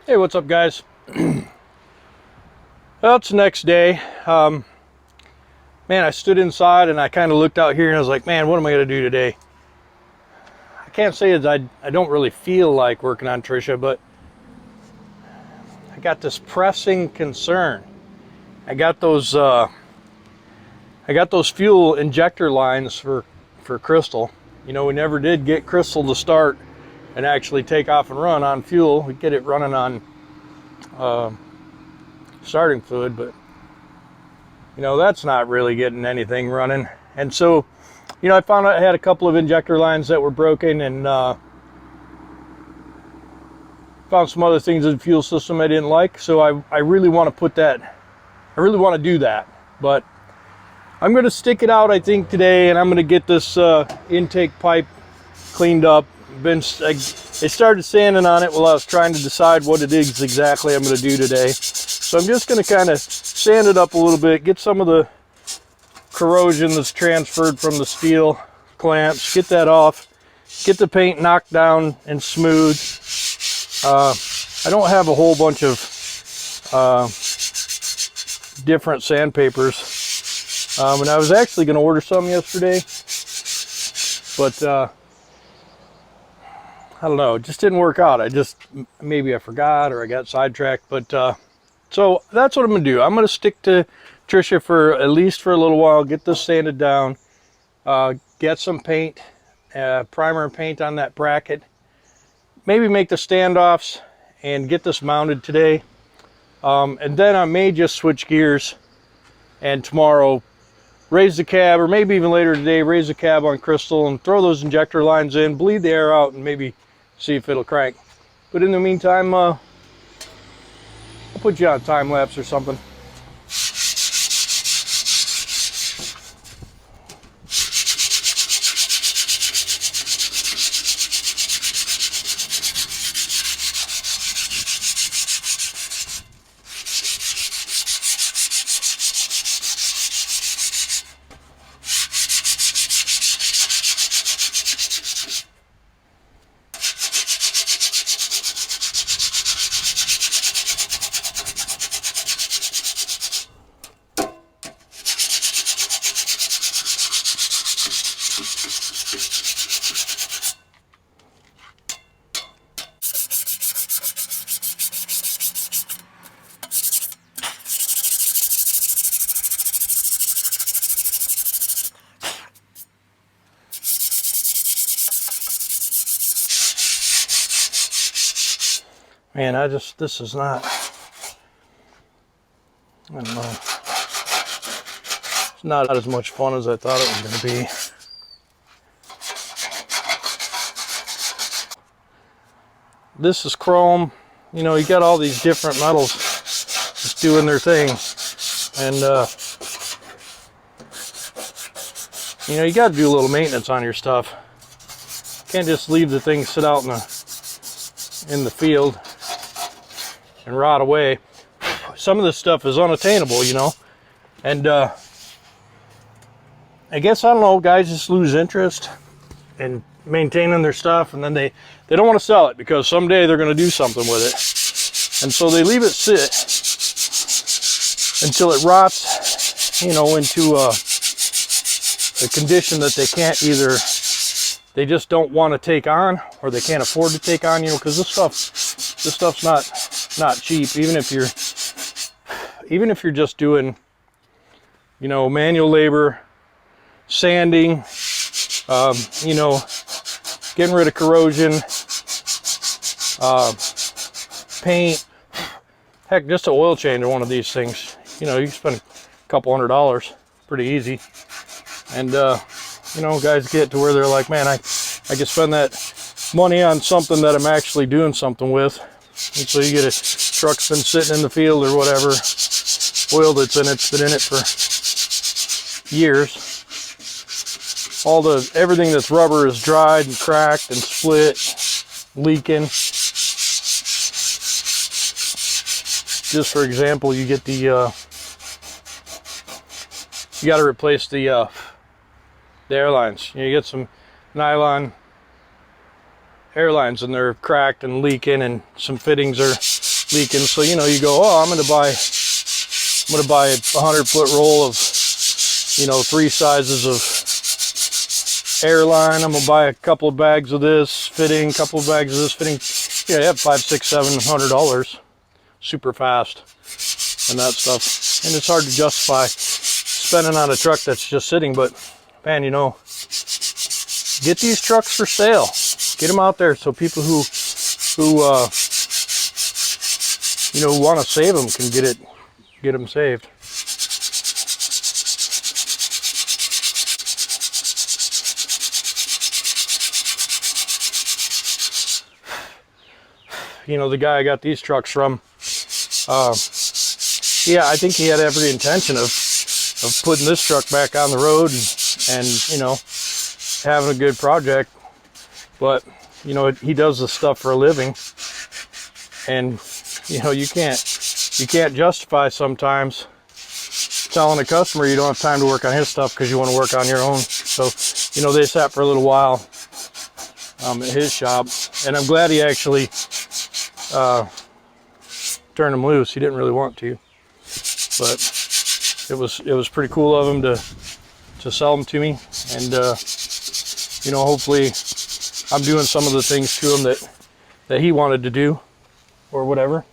Hey, what's up, guys? Well, it's the next day. Man, I stood inside and I kind of looked out here and I was like, man, what am I going to do today? I can't say that I don't really feel like working on Trisha, but I got this pressing concern. I got those fuel injector lines for Crystal. You know, we never did get Crystal to start and actually take off and run on fuel. We get it running on starting fluid, but you know, that's not really getting anything running. And so, you know, I found out I had a couple of injector lines that were broken, and found some other things in the fuel system I didn't like. So I really want to do that, but I'm going to stick it out, I think, today, and I'm going to get this intake pipe cleaned up. I started sanding on it while I was trying to decide what it is exactly I'm going to do today. So I'm just going to kind of sand it up a little bit, get some of the corrosion that's transferred from the steel clamps, get that off, get the paint knocked down and smooth. I don't have a whole bunch of different sandpapers, and I was actually going to order some yesterday, but I don't know, it just didn't work out. Maybe I forgot or I got sidetracked, but so that's what I'm going to do. I'm going to stick to Trisha for at least for a little while, get this sanded down, get some paint, primer and paint on that bracket, maybe make the standoffs and get this mounted today. And then I may just switch gears and tomorrow raise the cab, or maybe even later today, raise the cab on Crystal and throw those injector lines in, bleed the air out, and maybe see if it'll crank. But in the meantime, I'll put you on time lapse or something. Man, this is not, I don't know, it's not as much fun as I thought it was going to be. This is chrome. You know, you got all these different metals just doing their thing. And, you know, you got to do a little maintenance on your stuff. You can't just leave the thing sit out in the field and rot away. Some of this stuff is unattainable, you know, and I guess, I don't know, guys just lose interest in maintaining their stuff, and then they don't want to sell it because someday they're going to do something with it, and so they leave it sit until it rots, you know, into a condition that they can't, either they just don't want to take on, or they can't afford to take on, you know, because this stuff's not cheap. Even if you're just doing, you know, manual labor, sanding, you know, getting rid of corrosion, paint, heck, just an oil change on one of these things, you know, you can spend a couple $100 pretty easy. And you know, guys get to where they're like, man, I can spend that money on something that I'm actually doing something with. And so you get a truck's been sitting in the field or whatever, oil that's in it's been in it for years. Everything that's rubber is dried and cracked and split, leaking. Just for example, you get you got to replace the airlines. You get some nylon airlines and they're cracked and leaking, and some fittings are leaking. So, you know, you go, oh, I'm going to buy a 100-foot roll of, you know, 3 sizes of airline. I'm going to buy a couple of bags of this fitting, couple of bags of this fitting. Yeah, you have $500, $600, $700 super fast and that stuff. And it's hard to justify spending on a truck that's just sitting, but man, you know, get these trucks for sale. Get them out there so people who you know, want to save them can get them saved. You know, the guy I got these trucks from, yeah, I think he had every intention of putting this truck back on the road and you know, having a good project. But, you know, he does this stuff for a living, and, you know, you can't justify sometimes telling a customer you don't have time to work on his stuff because you want to work on your own. So, you know, they sat for a little while at his shop, and I'm glad he actually turned them loose. He didn't really want to, but it was pretty cool of him to sell them to me. And you know, hopefully I'm doing some of the things to him that he wanted to do or whatever.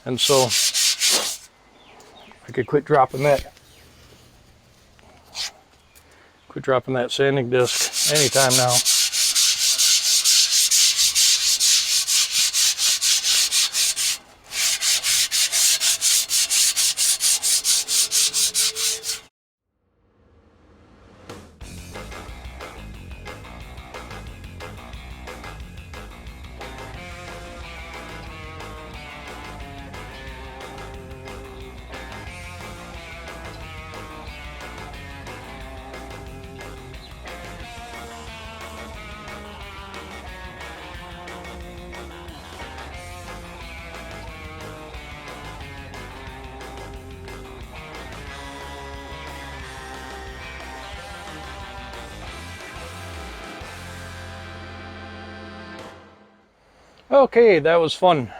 And so I could quit dropping that sanding disc anytime now. Okay, that was fun.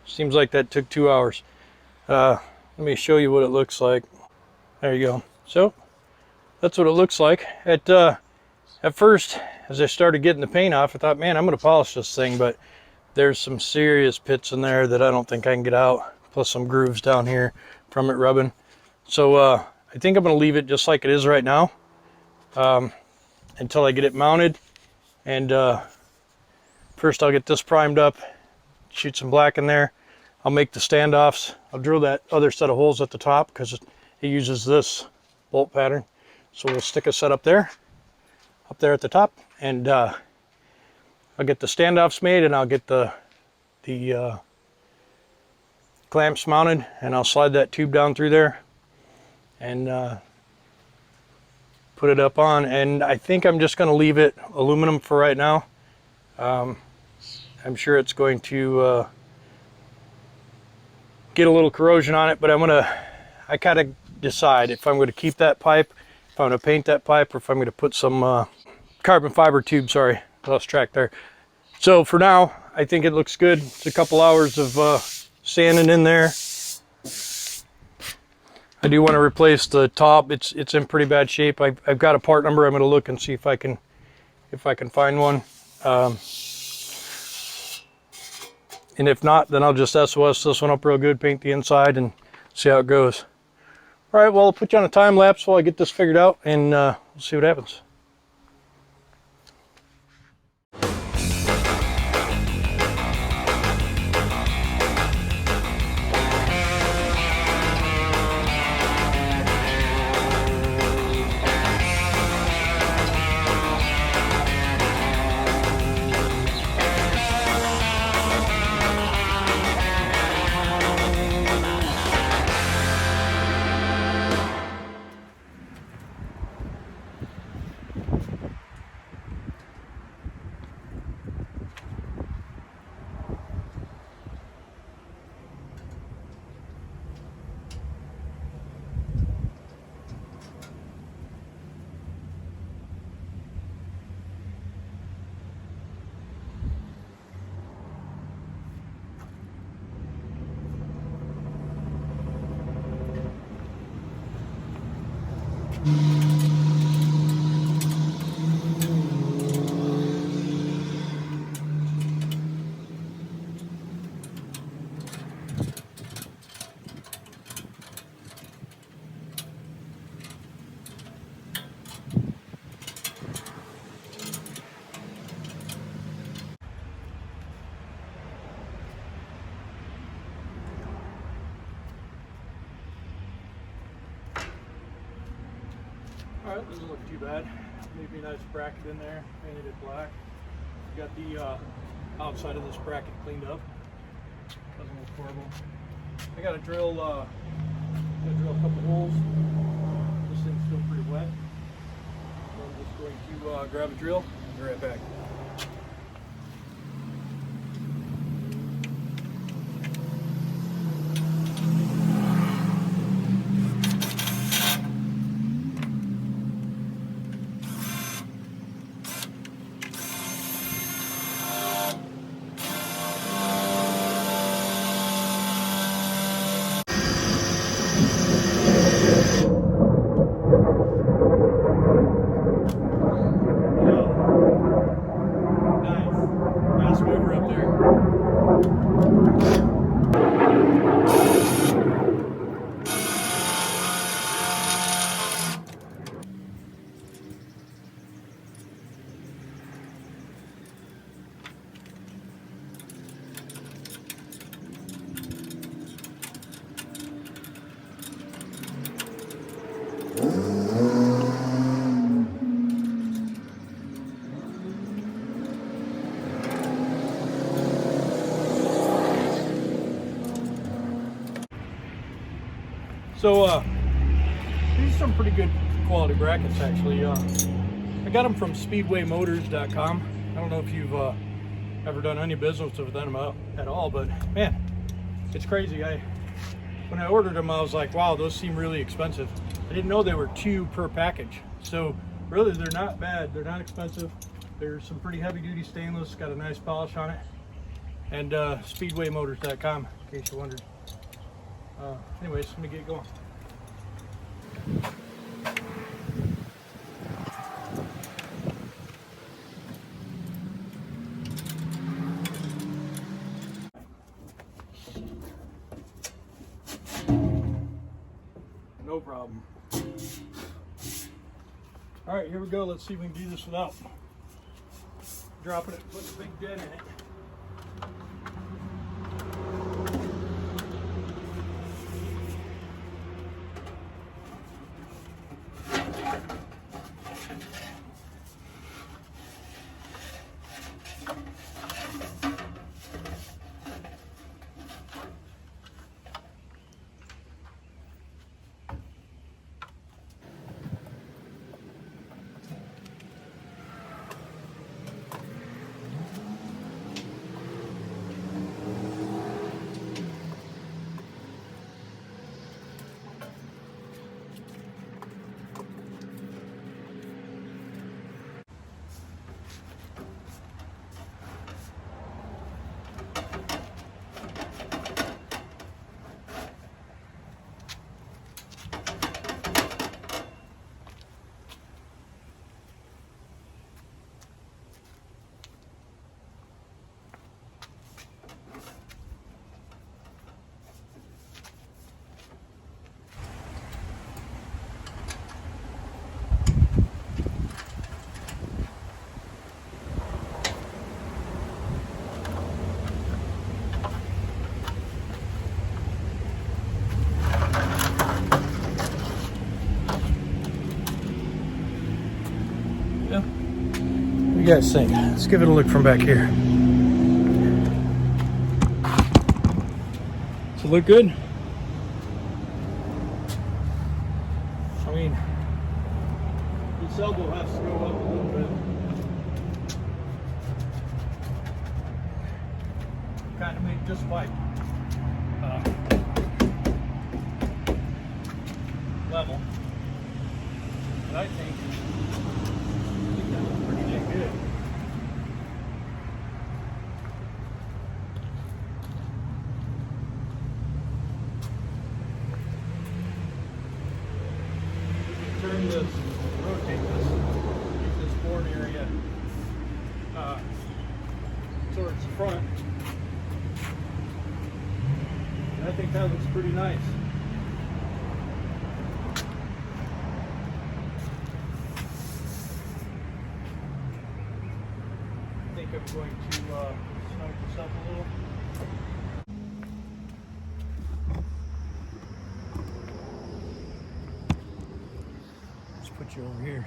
Seems like that took 2 hours. Let me show you what it looks like. There you go. So that's what it looks like. At first, as I started getting the paint off, I thought, man, I'm going to polish this thing, but there's some serious pits in there that I don't think I can get out, plus some grooves down here from it rubbing. So I think I'm going to leave it just like it is right now until I get it mounted. And first I'll get this primed up, shoot some black in there. I'll make the standoffs. I'll drill that other set of holes at the top because it uses this bolt pattern. So we'll stick a set up there at the top, and I'll get the standoffs made, and I'll get the clamps mounted, and I'll slide that tube down through there and put it up on. And I think I'm just going to leave it aluminum for right now. I'm sure it's going to get a little corrosion on it, but I kind of decide if I'm going to keep that pipe, if I'm going to paint that pipe, or if I'm going to put some carbon fiber tube. Sorry, lost track there. So for now, I think it looks good. It's a couple hours of sanding in there. I do want to replace the top. It's in pretty bad shape. I've got a part number. I'm going to look and see if I can find one. And if not, then I'll just SOS this one up real good, paint the inside, and see how it goes. All right, well, I'll put you on a time lapse while I get this figured out, and we'll see what happens. All right, doesn't look too bad. Maybe a nice bracket in there, painted it black. You got the outside of this bracket cleaned up. Doesn't look horrible. I got to drill a couple holes. This thing's still pretty wet. So I'm just going to grab a drill and be right back. So these are some pretty good quality brackets actually. I got them from speedwaymotors.com. I don't know if you've ever done any business with them at all, but man, it's crazy. When I ordered them, I was like, wow, those seem really expensive. I didn't know they were 2 per package. So really, they're not bad. They're not expensive. They're some pretty heavy duty stainless, got a nice polish on it. And speedwaymotors.com, in case you wondered. Anyways, let me get going. No problem. All right, here we go. Let's see if we can do this without dropping it, putting a big dent in it. What do you guys think? Let's give it a look from back here. Does it look good? I mean, this elbow has to go up a little bit. Kind of make just like level. But I think that looks pretty dang good. We can turn this, rotate this, use this board area towards the front. And I think that looks pretty nice. I think I'm going to start this up a little. Let's put you over here.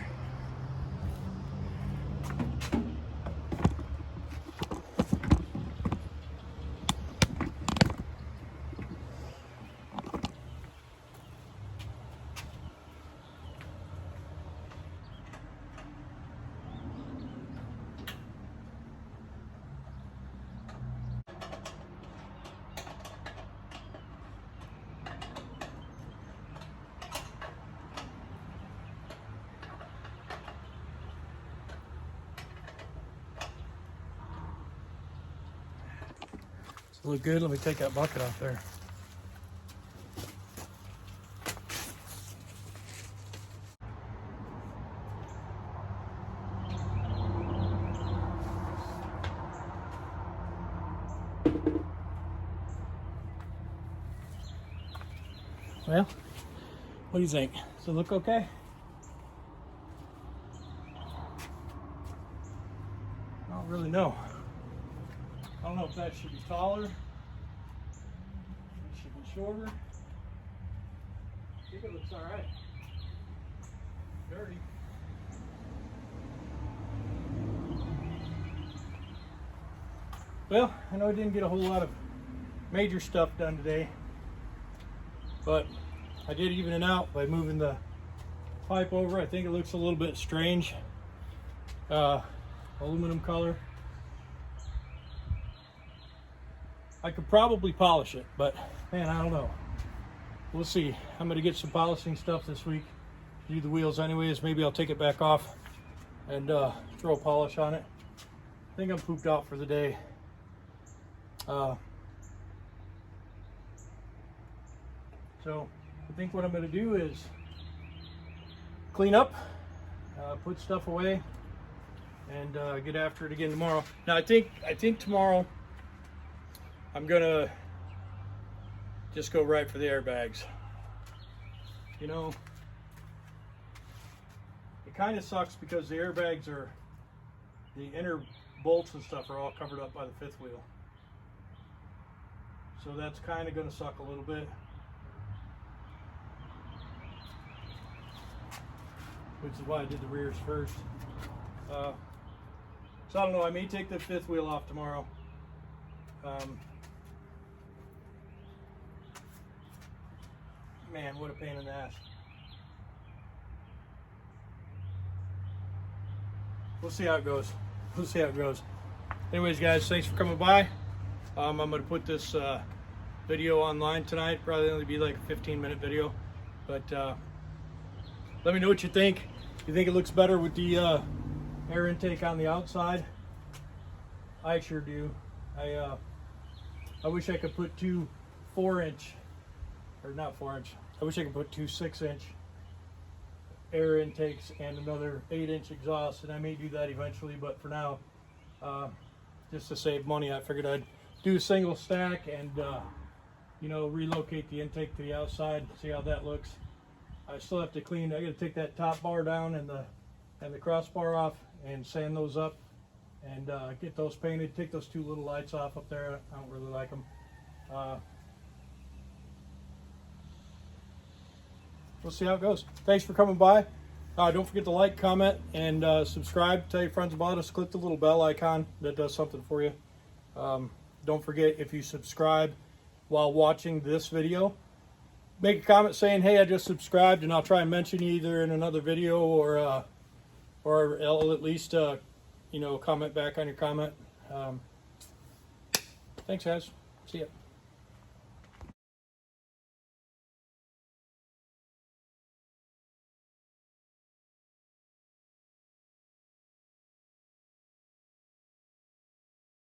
Look good. Let me take that bucket off there. Well, what do you think? Does it look okay? I don't really know. I don't know if that should be taller. It should be shorter. I think it looks all right. Dirty. Well, I know I didn't get a whole lot of major stuff done today, but I did even it out by moving the pipe over. I think it looks a little bit strange. Aluminum color. I could probably polish it, but man, I don't know. We'll see. I'm gonna get some polishing stuff this week. Do the wheels anyways. Maybe I'll take it back off and throw a polish on it. I think I'm pooped out for the day. So I think what I'm gonna do is clean up, put stuff away, and get after it again tomorrow. Now I think tomorrow I'm gonna just go right for the airbags. You know, it kind of sucks because the airbags are, the inner bolts and stuff are all covered up by the fifth wheel. So that's kind of gonna suck a little bit. Which is why I did the rears first. So I don't know, I may take the fifth wheel off tomorrow. Man, what a pain in the ass. We'll see how it goes. We'll see how it goes. Anyways, guys, thanks for coming by. I'm going to put this video online tonight. Probably only be like a 15-minute video. But let me know what you think. You think it looks better with the air intake on the outside? I sure do. I wish I could put two 4-inch, or not 4-inch, I wish I could put two 6-inch air intakes and another 8-inch exhaust, and I may do that eventually, but for now, just to save money, I figured I'd do a single stack and you know, relocate the intake to the outside, see how that looks. I still have to clean. I got to take that top bar down and the crossbar off and sand those up and get those painted. Take those two little lights off up there. I don't really like them. We'll see how it goes. Thanks for coming by. Don't forget to like, comment, and subscribe. Tell your friends about us. Click the little bell icon. That does something for you. Don't forget, if you subscribe while watching this video, make a comment saying, hey, I just subscribed, and I'll try and mention you either in another video or I'll at least you know, comment back on your comment. Thanks, guys. See ya.